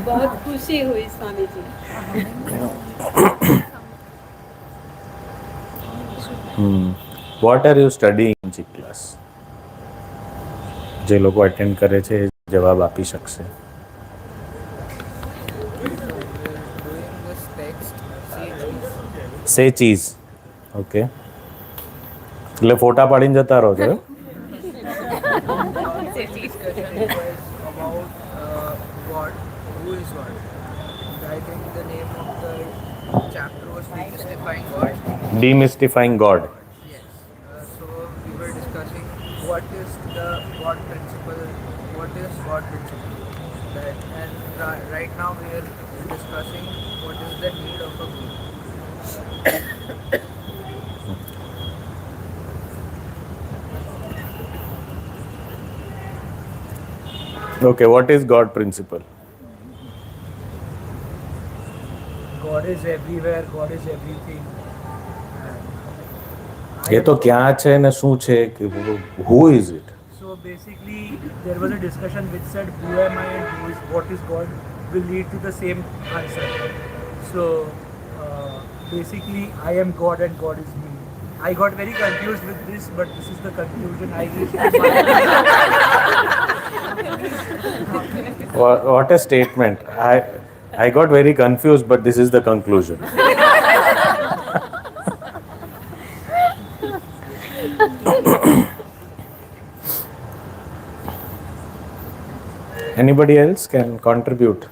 बहुत खुशी हुई Swami ji. What are you studying ji class? જે લોકો અટેન્ડ કરે છે એ જવાબ આપી શકશે. સે ચીઝ. ઓકે, એટલે ફોટા પાડીને જતા રહો છો? God, who is God? I think the name of the chapter was Demystifying God. Demystifying God. Yes. So we were discussing what is the God principle, what is God principle, that, and right now we are discussing what is the need of a guru. Okay, what is God principle? God is everywhere, God is everything. એ તો ક્યાં છે ને શું છે કે who is it? So basically there was a discussion which said who am I and what is God will lead to the same answer. So basically I am God and God is me. I got very confused with this, but this is the conclusion I reached. What a statement. I got very confused, but this is the conclusion. Anybody else can contribute?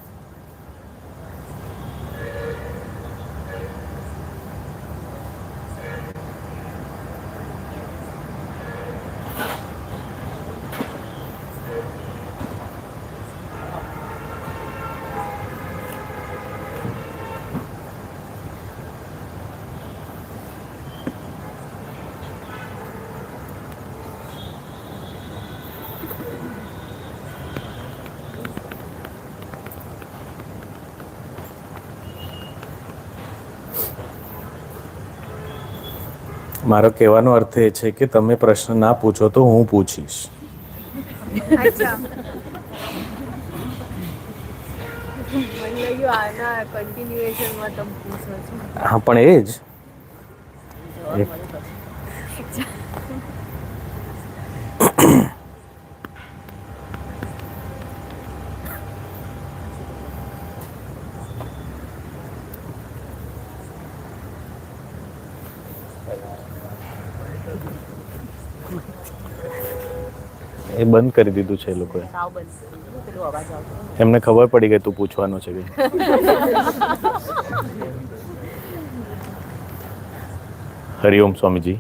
મારો કહેવાનો અર્થ એ છે કે તમે પ્રશ્ન ના પૂછો તો હું પૂછીશ. હા પણ એ જ એ બંધ કરી દીધું છે એ લોકોએ. એમને ખબર પડી ગઈ તું પૂછવાનો છે કે. હરિઓમ સ્વામીજી.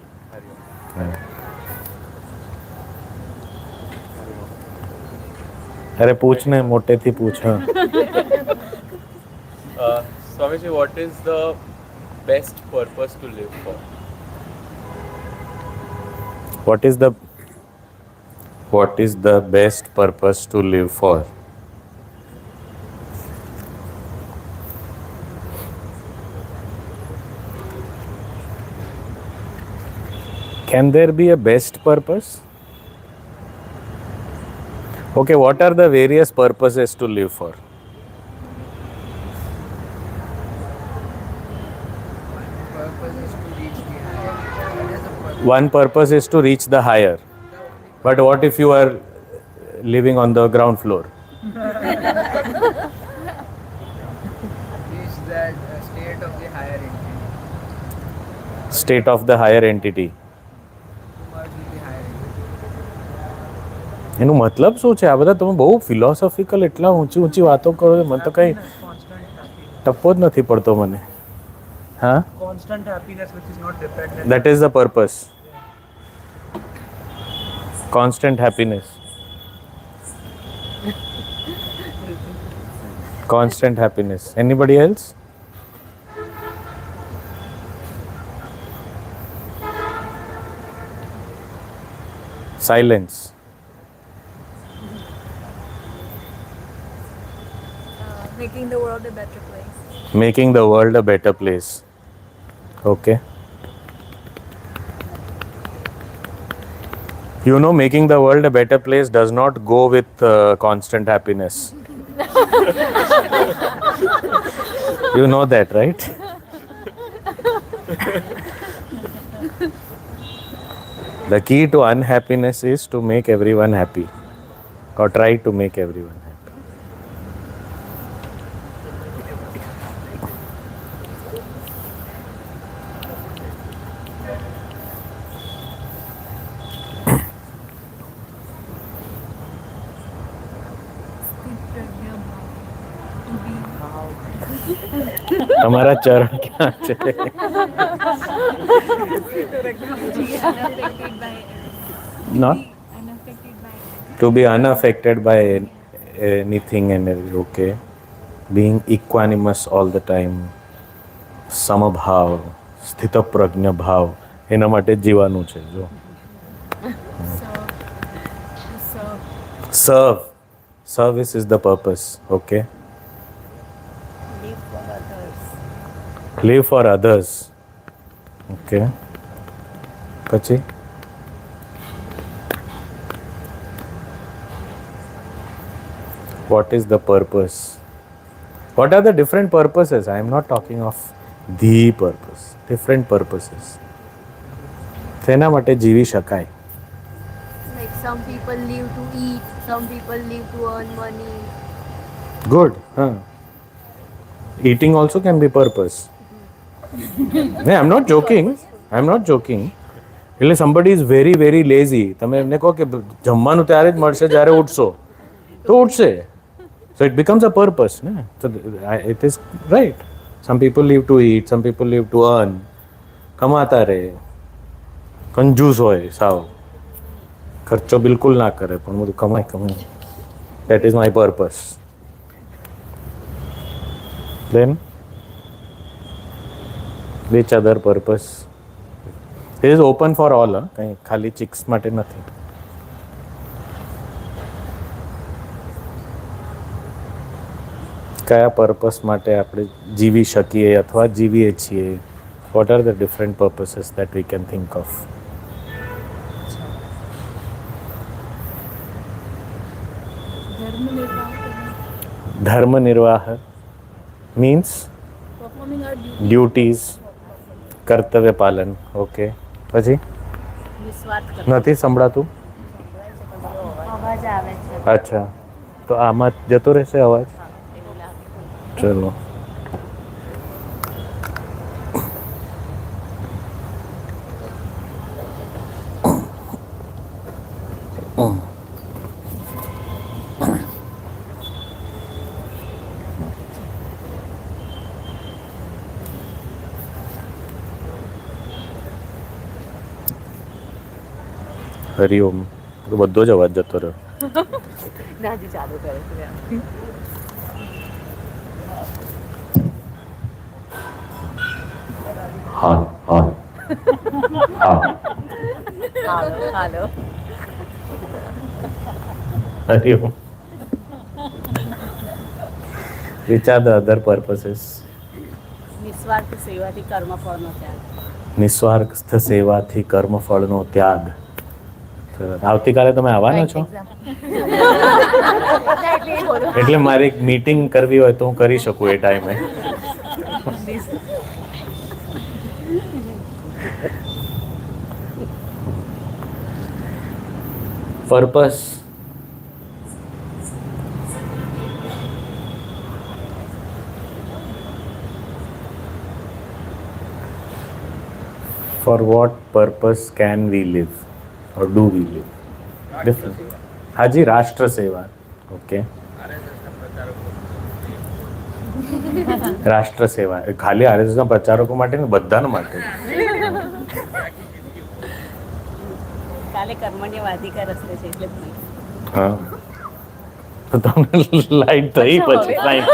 અરે પૂછ ને મોટેથી પૂછ. Swamiji, what is the best purpose to live for? What is the best purpose to live for? Can there be a best purpose? Okay, what are the various purposes to live for? One purpose is to reach the higher. But what if you are living on the ground floor? Reach that state of the higher entity. State of the higher entity. એનું મતલબ શું છે? આ બધા તમે બહુ philosophical એટલા ઊંચી ઊંચી વાતો કરો છો, મને તો કઈ ટપ્પો જ નથી પડતો મને. હા, constant happiness which is not dependent. that is the purpose. Constant happiness. Constant happiness. Anybody else? Silence. Making the world a better place. Making the world a better place. Okay. You know, making the world a better place does not go with constant happiness. You know that, right? The key to unhappiness is to make everyone happy, or try to make everyone happy. તમારા ચરણ ક્યાં છે? Not to be unaffected by anything and everything. Okay, being equanimous all the time, સમભાવ, સ્થિતપ્રજ્ઞ ભાવ, એના માટે જ જીવાનું છે. જો service is the purpose. Okay, live for others. Okay, પછી what is the purpose? What are the different purposes? I am not talking of the purpose. Different purposes. તેના માટે જીવી શકાય. Like some people live to eat, some people live to earn money. Good. Huh? Eating also can be purpose. No, I'm not joking. I'm not joking. એટલે somebody is very very lazy. તમે એમને કહો કે જમવાનું ત્યારે જ મળશે જ્યારે ઉઠશો, તો ઉઠશે. So it becomes a purpose. No? So it is right. Some people live to eat, some people live to earn. કમાતા રહે, કંજૂસ હોય સાવ, ખર્ચો બિલકુલ ના કરે, પણ બધું કમાય. That is my purpose. Then which other purpose? It is open for all. કંઈ ખાલી chicks માટે નથી. કયા પર્પસ માટે આપણે જીવી શકીએ અથવા જીવીએ છીએ? What are the different purposes that we can think of? ધર્મ નિર્વાહ means Performing our duties, કર્તવ્ય પાલન. ઓકે, પછી નથી સંભળાતું? અવાજ આવે છે. અચ્છા, તો આમાં જતો રહેશે અવાજ? ચલો. હરિઓમ. તો બધો જ અવાજ જતો રહ્યો. નાજી ચાલુ કરે છે. હા હા હા. હાલો. Hariom. Which are the other purposes? નિસ્વાર્થ સેવાથી કર્મફળનો ત્યાગ. નિસ્વાર્થ સેવાથી કર્મફળનો ત્યાગ. આવતીકાલે તમે આવવાના છો? એટલે મારે એક મીટિંગ કરવી હોય તો હું કરી શકું એ ટાઈમે. Purpose for what purpose can we live or do we live? Different. હાજી, રાષ્ટ્ર સેવા. ઓકે, રાષ્ટ્ર સેવા ખાલી આરએસએસના પ્રચારકો માટે ને બધાના માટે. કાલે કર્મણ્યવાધિકાર હશે છે એટલે જ નહીં. હા, તો તમને લાઈટ થઈ પછી light.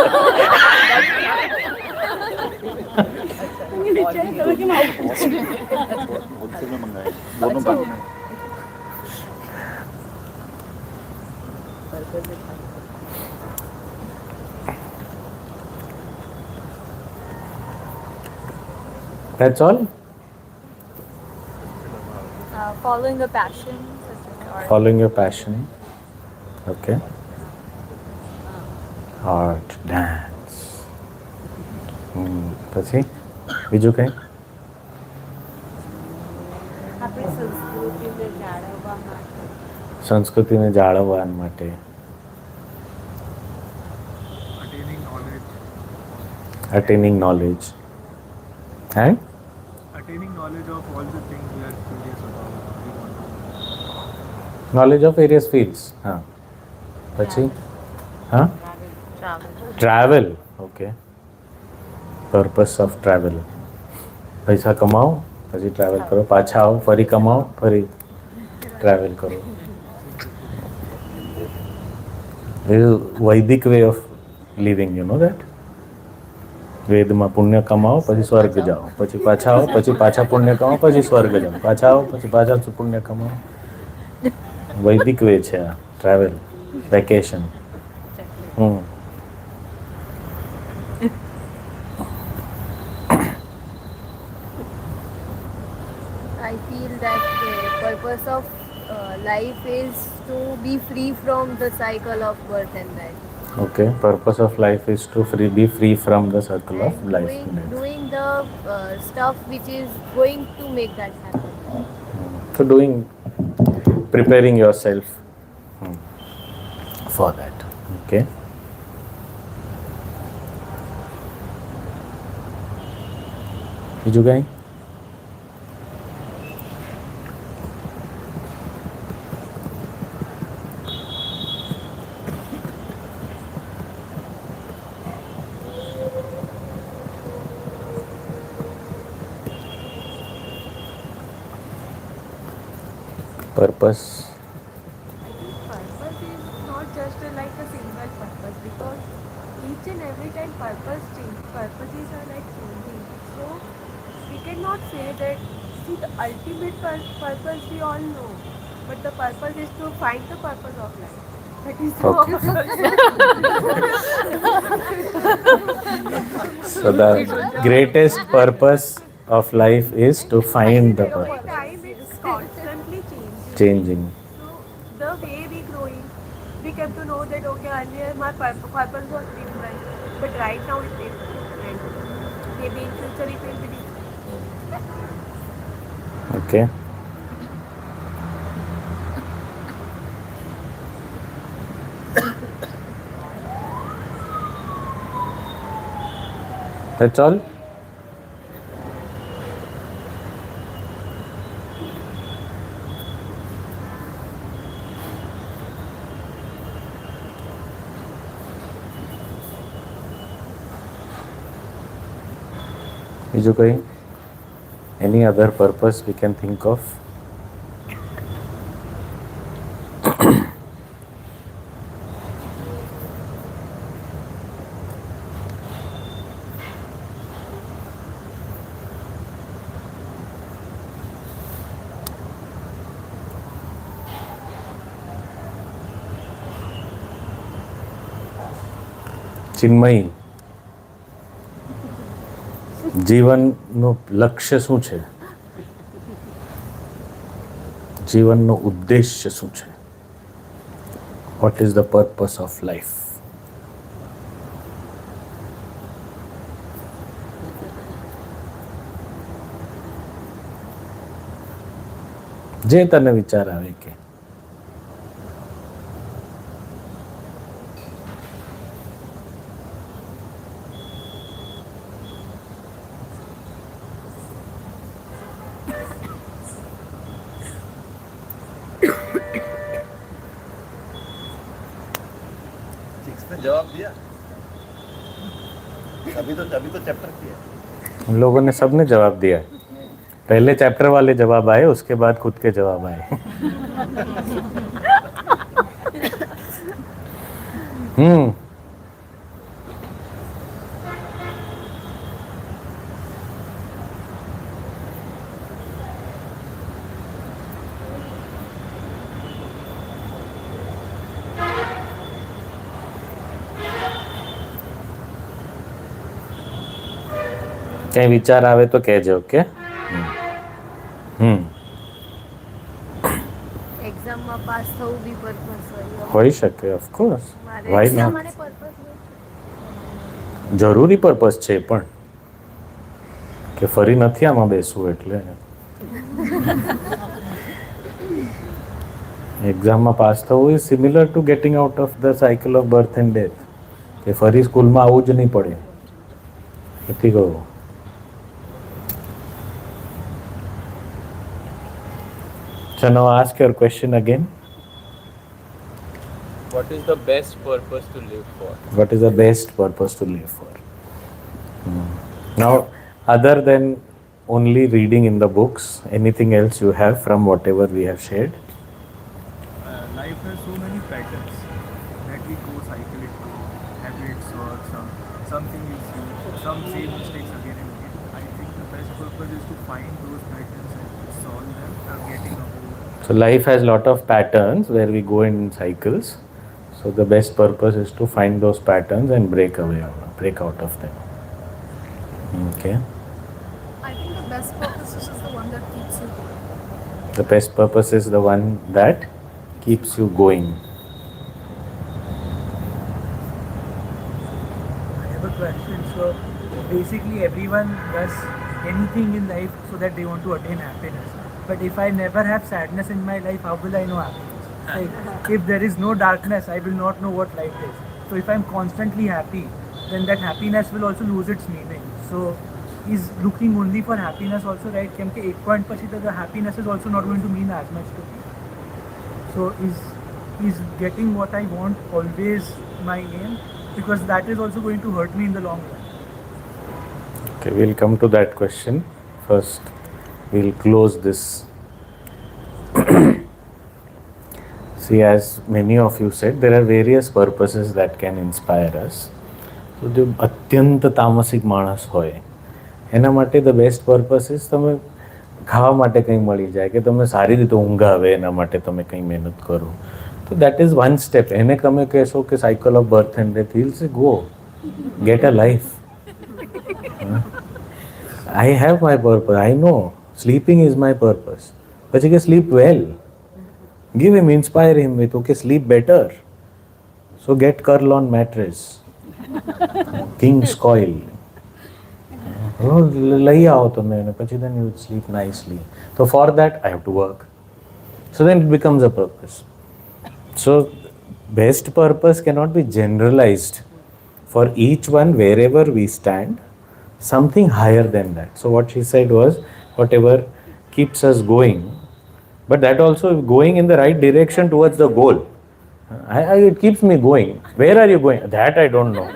That's all. Following a passion, such as Following your passion. Okay. Art, dance. પછી બીજું કંઈ? આપણી સંસ્કૃતિને જાળવવા માટે. સંસ્કૃતિને જાળવવા માટે. Attaining knowledge. Attaining knowledge. And Attaining knowledge of all the things we are curious about. We want to know. knowledge of various fields. હા. પછી? હા? Travel. Okay. Purpose of travel. પૈસા કમાઓ, પછી ટ્રાવેલ કરો, પાછા આવો, ફરી કમાઓ, ફરી ટ્રાવેલ કરો. Vedic way of living, you know that? વેદમાં પુણ્ય કમાઓ, પછી સ્વર્ગ જાઓ, પછી પાછા આવો, પછી પાછા પુણ્ય કમાઓ, પછી સ્વર્ગ જાઓ, પાછા આવો, પછી પાછા પુણ્ય કમાઓ. વૈદિક વે છે આ travel, vacation. I feel that the purpose of life is to be free from the cycle of birth and death. Okay, purpose of life is to be free from the circle of And life and death. doing the stuff which is going to make that happen. So preparing yourself for that. Okay. બીજું કંઈ? Purpose. Purpose is not just like a single purpose, because each and every time purposes are like changing. So we cannot say that, see, the ultimate purpose we all know, but the purpose is to find the purpose of life. That is So the greatest purpose of life is to find the every purpose. time it's constantly Changing. So the way we growing, we came to know that okay, earlier my purpose was different, but right now it's different. Maybe in future it will be different. Okay. That's all? બીજું કંઈ? Any other purpose we can think of? ચિન્મયી, જીવનનું લક્ષ્ય શું છે? જીવનનો ઉદ્દેશ્ય શું છે? What is the purpose of life? જે તને વિચાર આવે કે जवाब दिया अभी तो चैप्टर किया हम लोगों ने सबने जवाब दिया है. पहले चैप्टर वाले जवाब आए, उसके बाद खुद के जवाब आए. કઈ વિચાર આવે તો કહેજો. ઓકે. એક્ઝામમાં પાસ થવું બી પર્પસ હોય હોઈ શકે, ઓફકોર્સ. મારે વાય એટલા નોટ? માટે પર્પસ જરૂરી પર્પસ છે પણ કે ફરી નથી આમાં બેસવું એટલે એક્ઝામમાં પાસ થવું is similar to getting out of the cycle of birth and death. કે ફરી સ્કૂલમાં આવવું જ નહીં પડે. નથી કહું. So now ask your question again. What is the best purpose to live for? What is the best purpose to live for? Now, other than only reading in the books, anything else you have from whatever we have shared? Life has so many patterns that we go cycle into habits or something is some same mistakes again and again. I think the best purpose is to find those patterns and solve them and getting away. So life has lot of patterns where we go in cycles. So the best purpose is to find those patterns and break out of them. Okay. I think the best purpose is the one that keeps you going. The best purpose is the one that keeps you going. I have a question. So basically everyone does anything in life so that they want to attain happiness. But if I never have sadness in my life, how will I know happiness? Like, if there is no darkness, I will not know what light is. So if I'm constantly happy, then that happiness will also lose its meaning. So is looking only for happiness also right? Because एक point પછી the happiness is also not going to mean as much to me. So is getting what I want always my aim? Because that is also going to hurt me in the long run. Okay, we'll come to that question. First, we'll close this. See, as many of you said, there are various purposes that can inspire us. So, જો અત્યંત તામસિક માણસ હોય એના માટે the best purpose is તમે ખાવા માટે કંઈ મળી જાય કે તમે સારી રીતે ઊંઘ આવે એના માટે તમે કંઈ મહેનત કરો તો દેટ ઇઝ વન સ્ટેપ. એને તમે કહેશો કે cycle of birth and death, he'll say go get a life. I have my purpose. I know sleeping is my purpose. પછી કે sleep well. Give him, inspire him with, okay, sleep better. So get curl on mattress. King's coil. લઈ આવો તમે અને પછી then you sleep nicely. So for that I have to work. So then it becomes a purpose. So best purpose cannot be generalized. For each one, wherever we stand, something higher than that. So what she said was, whatever keeps us going, but that also going in the right direction towards the goal. It keeps me going. Where are you going? That I don't know.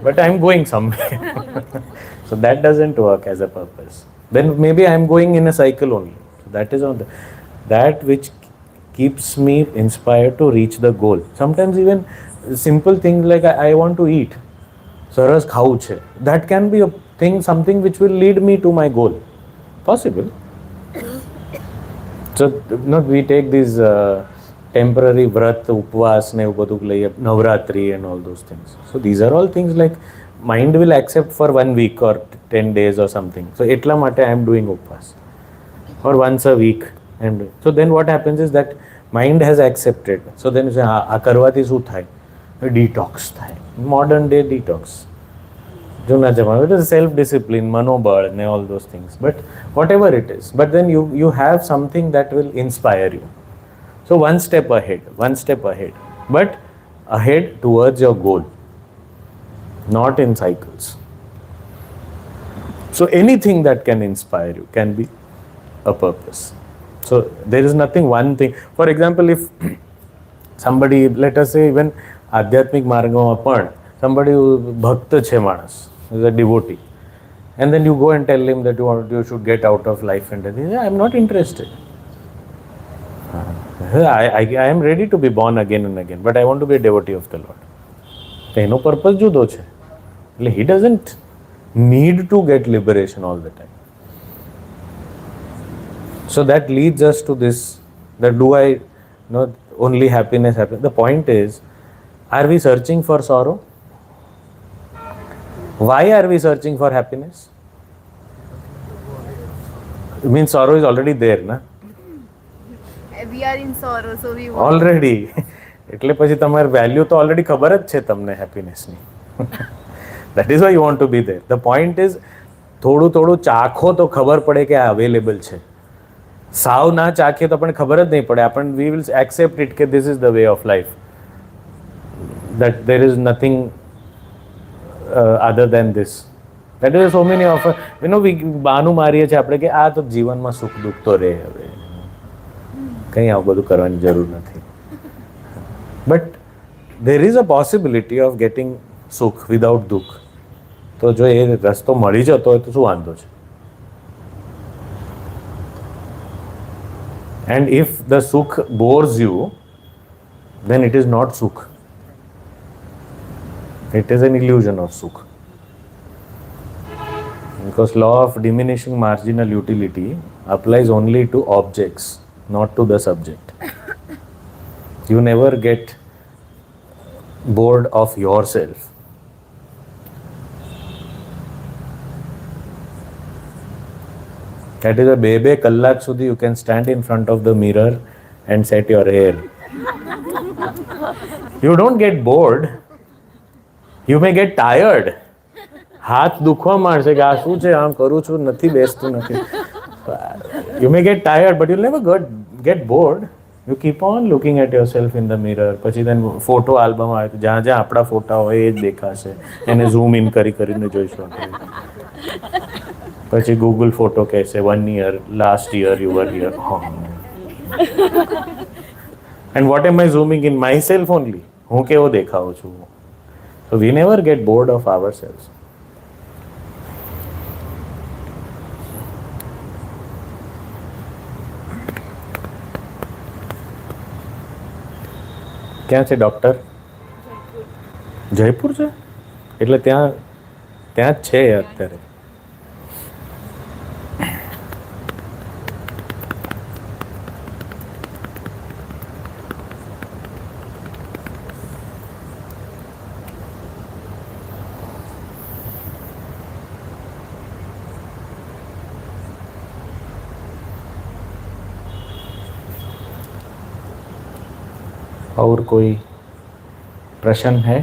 But I'm going somewhere. So that doesn't work as a purpose. Then maybe I'm going in a cycle only. So that is on that which keeps me inspired to reach the goal. Sometimes even simple things like I want to eat. સરસ ખાવું છે. That can be a thing, something which will lead me to my goal. Possible. So we take these temporary vrat, upvas ne એવું બધું લઈએ, Navratri and all those things. So these are all things like mind will accept for 1 week or 10 days or something. So એટલા માટે I am doing upvas. Or once a week I am doing. So then what happens is that mind has accepted. So then you say આ કરવાથી શું થાય? Detox થાય. Modern day detox. જૂના જમાના, it is self-discipline, મનોબળ and all those things. But whatever it is, but then you have something that will inspire you. So one step ahead, but ahead towards your goal, not in cycles. So anything that can inspire you can be a purpose. So there is nothing one thing. For example, if somebody, let us say even આધ્યાત્મિક માર્ગમાં પણ somebody who ભક્ત છે માણસ, is a devotee, and then you go and tell him that you should get out of life and death. He says, I am not interested. I am ready to be born again and again, but I want to be a devotee of the Lord. એનો purpose જુદો છે. એટલે he doesn't need to get liberation all the time. So that leads us to this, that do I know only happiness? The point is, are we searching for sorrow? Why are we searching for happiness? It means sorrow is already there, na? we are in sorrow, so we want. Already એટલે પછી તમારી value તો already ખબર જ છે તમને હેપીનેસની. That is why you want to be there. The point is થોડું થોડું ચાખો તો ખબર પડે કે આ અવેલેબલ છે. સાવ ના ચાખીએ તો આપણને ખબર જ નહીં પડે. આપણને વી વિલ એક્સેપ્ટ ઇટ કે this is the way of life, that there is nothing other than this. That is so many of બાનું મારીએ છીએ આપણે કે આ તો જીવનમાં સુખ દુઃખ તો રહે, હવે કંઈ આવું બધું કરવાની જરૂર નથી. But there is a possibility of getting સુખ without દુઃખ. તો જો એ રસ્તો મળી જતો હોય તો શું વાંધો છે? And if the sukh bores you, then it is not sukh. It is an illusion of sukh. Because law of diminishing marginal utility applies only to objects, not to the subject. You never get bored of yourself. That is a બે કલાક સુધી you can stand in front of the mirror and set your hair. You don't get bored. You may get tired. હાથ દુખવા માંડશે કે આ શું છે, આમ કરું છું, નથી બેસતું, નથી. You may get tired, but you'll never get bored. You keep on looking at yourself in the mirror. પછી then ફોટો આલ્બમ આવે, જ્યાં જ્યાં આપણા ફોટા હોય એ જ દેખાશે. એને ઝૂમ ઇન કરીને જોઈશું. પછી ગૂગલ ફોટો કહેશે 1 year, last year you were here. And what am I zooming in? Myself only. હું કેવો દેખાઉં છું? So we never get bored of ourselves. ક્યાં છે ડૉક્ટર? જયપુર છે? એટલે ત્યાં જ છે અત્યારે. और कोई प्रश्न है?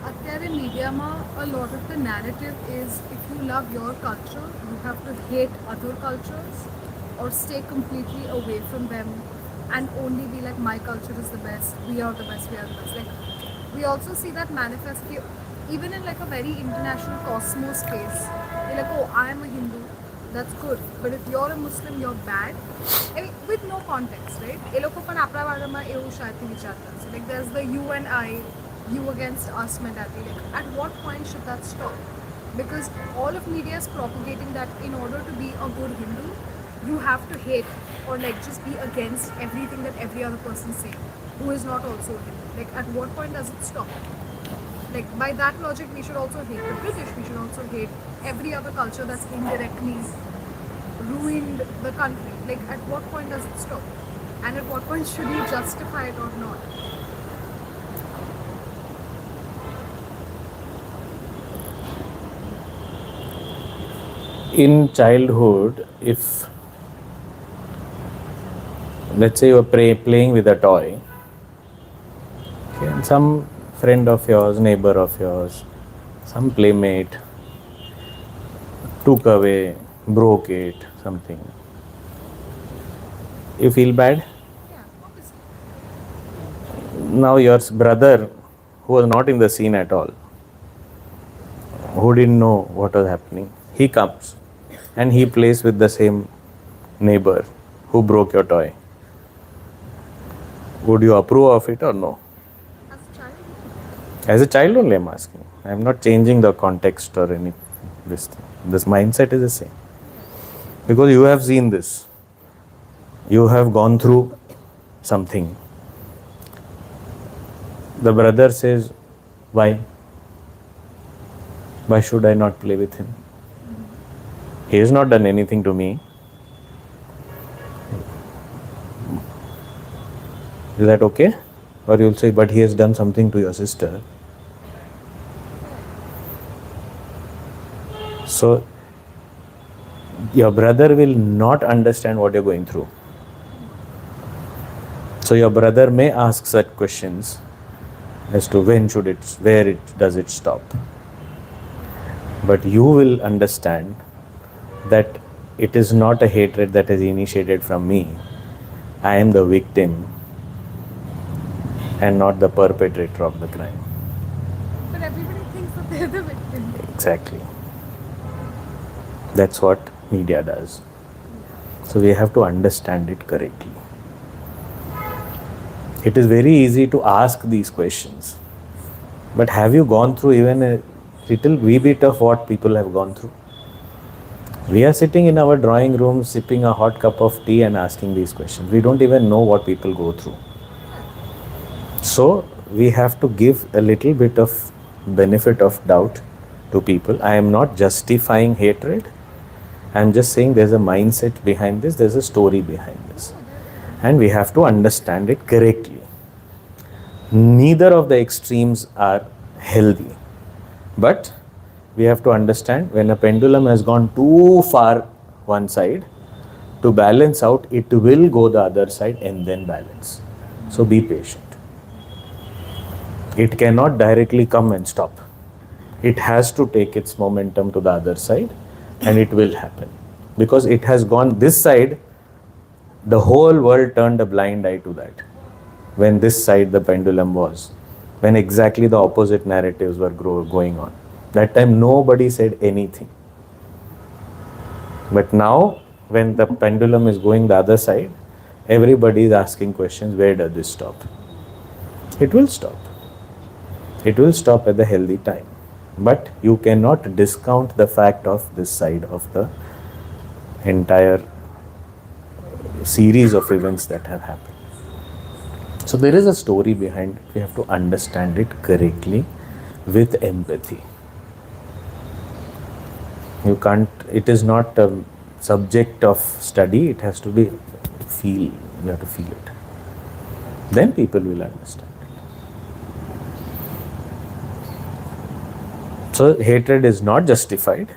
અત્યારે મીડિયામાં a lot of the narrative is if you love your culture, you have to hate other cultures or stay completely away from them and only be like, my culture is the best, we are the best, we are the best. Like, we also see that manifest even in like a very international cosmos space. You're like, oh, I am a Hindu, that's good. But if you're a Muslim, you're bad. I mean, with no context, right? એ લોકો પણ આપણા બારેમાં એવું શાયદથી વિચારતા હશે. Like, there's the you and I, you against us mentality. Like, at what point should that stop? Because all of media is propagating that in order to be a good Hindu, you have to hate or like just be against everything that every other person say who is not also a Hindu. Like, at what point does it stop? Like, by that logic, we should also hate the British, we should also hate every other culture that's indirectly ruined the country. Like, at what point does it stop? And at what point should we justify it or not? In childhood, if let's say you are playing with a toy, okay, and some friend of yours, neighbor of yours, some playmate took away, broke it, something, you feel bad? Now your brother, who was not in the scene at all, who didn't know what was happening, he comes and he plays with the same neighbor who broke your toy. Would you approve of it or no? As a child, As a child only I'm asking. I'm not changing the context or any this thing. This mindset is the same. Because you have seen this. You have gone through something. The brother says, why? Why should I not play with him? He has not done anything to me. Is that okay? Or you'll say, but he has done something to your sister. So, your brother will not understand what you're going through. So, your brother may ask such questions as to where does it stop. But you will understand that it is not a hatred that is initiated from me. I am the victim and not the perpetrator of the crime. But everybody thinks that they're the victim. Exactly. That's what media does. So we have to understand it correctly. It is very easy to ask these questions. But have you gone through even a little wee bit of what people have gone through? We are sitting in our drawing room, sipping a hot cup of tea and asking these questions. We don't even know what people go through. So we have to give a little bit of benefit of doubt to people. I am not justifying hatred. I am just saying there's a mindset behind this, there's a story behind this. And we have to understand it correctly. Neither of the extremes are healthy. But we have to understand when a pendulum has gone too far one side, to balance out, it will go the other side and then balance. So be patient. It cannot directly come and stop. It has to take its momentum to the other side and it will happen. Because it has gone this side, the whole world turned a blind eye to that. When this side the pendulum was. When exactly the opposite narratives were going on. That time nobody said anything. But now, when the pendulum is going the other side, everybody is asking questions, where does this stop? It will stop. It will stop at the healthy time. But you cannot discount the fact of this side of the entire series of events that have happened. So there is a story behind it. We have to understand it correctly with empathy. You can't, it is not a subject of study, it has to be you have to feel it. Then people will understand. So hatred is not justified,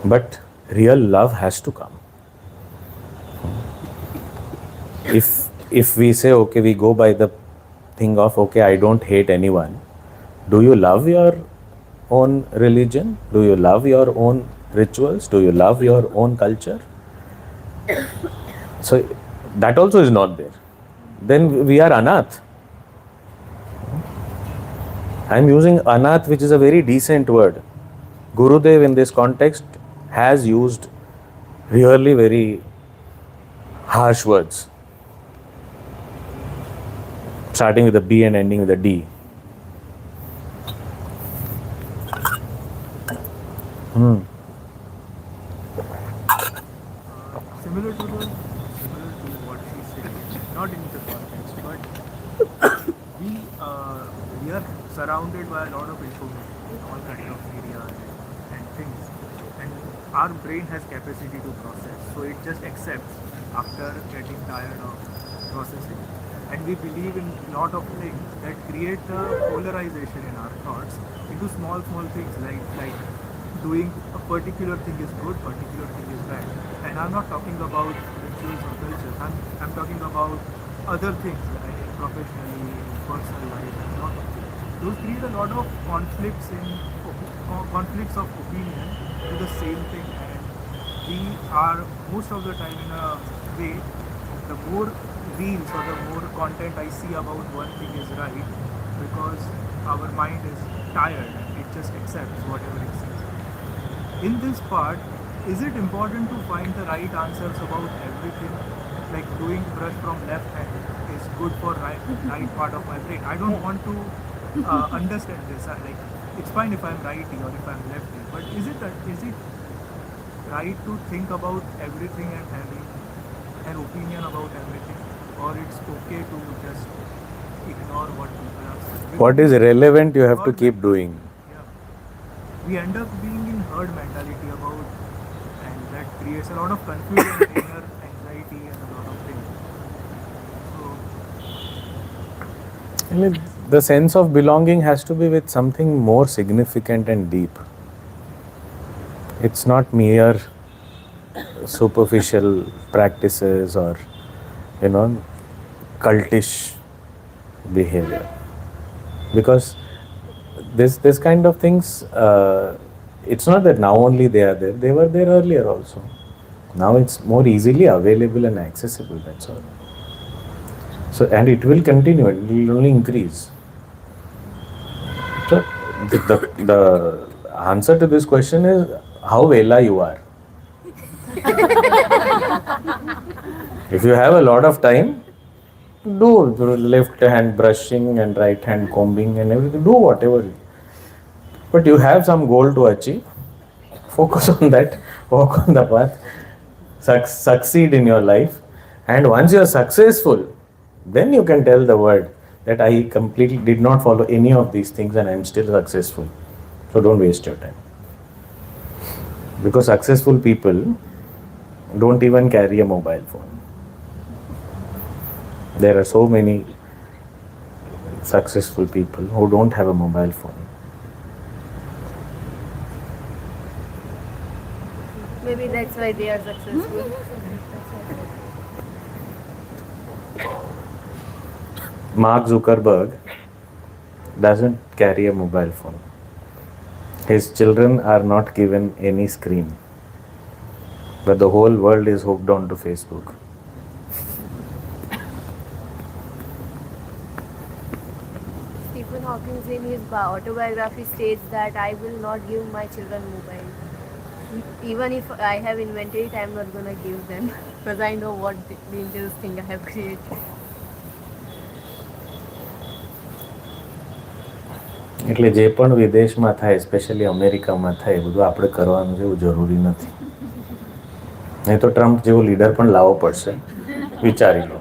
but real love has to come. If we say, okay, we go by the thing of, okay, I don't hate anyone. Do you love your own religion? Do you love your own rituals? Do you love your own culture? So that also is not there. Then we are anath. I am using anath, which is a very decent word. Gurudev in this context has used really very harsh words, starting with a B and ending with a D. Similar to what she said, not in the context, but we are surrounded by a lot of information, all kinds of media and things, and our brain has capacity to process, so it just accepts after getting tired of processing, and we believe in a lot of things that create a polarization in our thoughts into small things like doing a particular thing is good, particular thing is bad. And I'm not talking about rituals or cultures. I'm talking about other things like professionally, personal life, and a lot of things. Those create a lot of conflicts of opinion to the same thing, and we are most of the time in a way, the more reels or the more content I see about one thing is right, because our mind is tired and it just accepts whatever it sees. In this part, is it important to find the right answers about everything? Like doing brush from left hand is good for right part of my brain. I don't want to understand this. Like, it's fine if I'm righty or if I'm lefty, but is it right to think about everything and having an opinion about everything, or it's okay to just ignore what people are saying? What is relevant, you have to keep doing. Yeah. we end up being in herd mentality about, and that creates a lot of confusion, inner anxiety, and a lot of things. So, I mean, the sense of belonging has to be with something more significant and deep. It's not mere superficial practices or, cultish behavior. Because this kind of things, it's not that now only they are there. They were there earlier also. Now it's more easily available and accessible. That's all. So, and it will continue. It will only increase. So, the answer to this question is how Vela you are. If you have a lot of time, do left hand brushing and right hand combing and everything. Do whatever. But you have some goal to achieve. Focus on that. Walk on the path. Succeed in your life. And once you are successful, then you can tell the world that I completely did not follow any of these things and I am still successful. So don't waste your time. Because successful people don't even carry a mobile phone. There are so many successful people who don't have a mobile phone. Maybe that's why they are successful. Mark Zuckerberg doesn't carry a mobile phone. His children are not given any screen. But the whole world is hooked on to Facebook. Stephen Hawking in his autobiography states that I will not give my children mobile. Even if I have invented it, I am not going to give them because I know what dangerous thing I have created. એટલે જે પણ વિદેશમાં થાય, specially અમેરિકામાં થાય, એ બધું આપણે કરવાનું જેવું જરૂરી નથી. નહીં તો ટ્રમ્પ જેવો લીડર પણ લાવવો પડશે. વિચારી લો.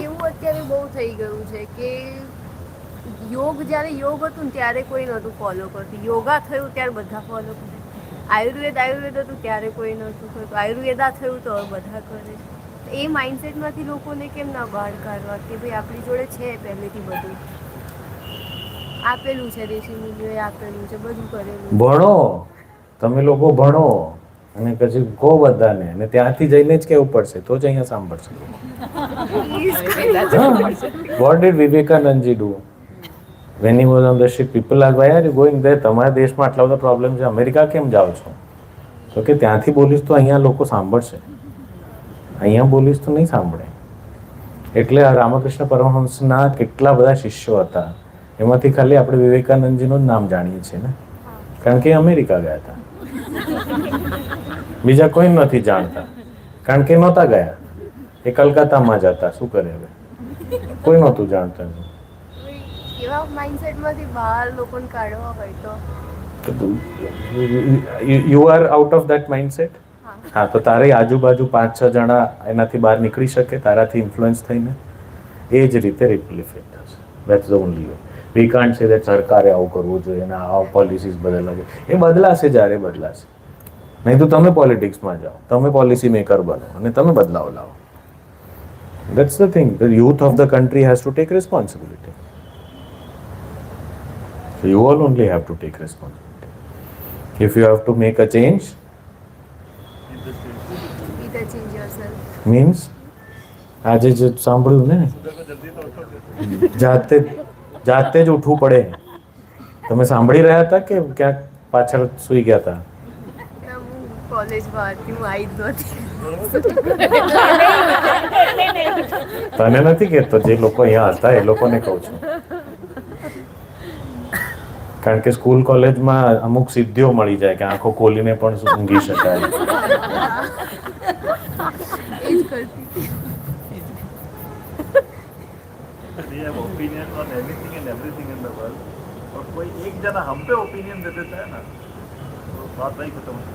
એવું અત્યારે બહુ થઈ ગયું છે કે યોગ જ્યારે યોગ હતું ને ત્યારે કોઈ નહોતું ફોલો કરતું. યોગા થયું ત્યારે બધા ફોલો કરે. આયુર્વેદ હતું ત્યારે કોઈ નહોતું કરતું. આયુર્વેદા થયું તો હવે બધા કરે. એ માઇન્ડસેટમાંથી લોકોને કેમ ના બહાર કાઢવા કે ભાઈ આપણી જોડે છે પહેલેથી બધું આપેલું છે, ઋષિ મુનિઓએ આપેલું છે, બધું કરેલું. ભણો, તમે લોકો ભણો અને પછી કહો બધાને, અને ત્યાંથી જઈને જ કહેવું પડશે તો જ અહીંયા સાંભળશે. What did Vivekanandji do? When he was on the ship, people are, why are you going there? તમારા દેશમાં આટલા બધા પ્રોબ્લેમ છે, અમેરિકા કેમ જાઓ છો? તો કે ત્યાંથી બોલીશ તો અહીંયા લોકો સાંભળશે, અહીંયા બોલીશ તો નહીં સાંભળે. એટલે આ રામકૃષ્ણ પરમહંસના કેટલા બધા શિષ્યો હતા, એમાંથી ખાલી આપણે વિવેકાનંદજીનું જ નામ જાણીએ છીએ ને, કારણ કે એ અમેરિકા ગયા હતા. બીજા કોઈ નથી જાણતા, કારણ કે નહોતા ગયા. એ કલકત્તામાં જ હતા. શું કરે હવે? કોઈ નહોતું જાણતા. એવા માઇન્ડસેટમાંથી બહાર લોકોને કાઢવા હોય તો you are out of that mindset. હા, તો તારે આજુબાજુ 5-6 જણા એનાથી બહાર નીકળી શકે તારાથી ઇન્ફ્લુઅન્સ થઈને, એ જ રીતે રિપલ ઇફેક્ટ થશે. That's the only way. We can't say that સરકારે આવું કરવું જોઈએ અને આ પોલિસીસ બદલવા જોઈએ. એ બદલાશે જ્યારે બદલાશે. નહીં તો તમે પોલિટિક્સમાં જાઓ, તમે પોલિસી મેકર બનો અને તમે બદલાવ લાવો. That's the thing. The youth of the country has to take responsibility. So you all only have to take responsibility. If you have to make a change, be the change yourself. means આજે જે સાંભળ્યું ને, જાતે જ ઉઠવું પડે. તમે સાંભળી રહ્યા હતા કે ક્યાંક પાછળ સૂઈ ગયા હતા? હું કોલેજમાં હતી, હું આવી જ નહોતી. તને નથી કહેતો, જે લોકો અહીંયા હતા એ લોકોને કહું છું. કારણ કે સ્કૂલ કોલેજમાં અમુક સિદ્ધિઓ મળી જાય કે આંખો ખોલીને પણ ઊંઘી શકાય. We have opinion on anything and everything in the world. और कोई एक जना हम पे ओपिनियन दे देता है ना, तो बात नहीं खत्म होती.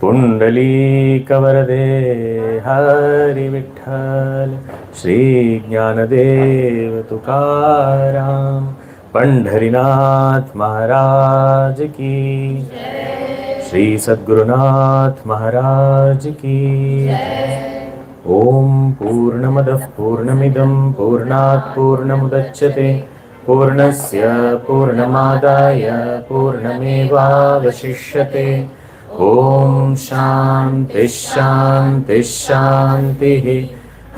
पुंडलीकवरदे हरि विठ्ठल, श्री ज्ञानदेव तुकाराम, पंढरीनाथ महाराज की, श्री सद्गुरुनाथ महाराज की। ओम पूर्णमदः पूर्णमिदं पूर्णात् पूर्णमुदच्यते पूर्णस्य पूर्णमादाय पूर्णमेवावशिष्यते। ओम शांति शांति शांतिः।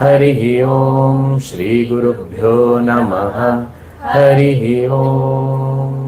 हरिः ओम श्री गुरुभ्यो नमः। हरिः ओम।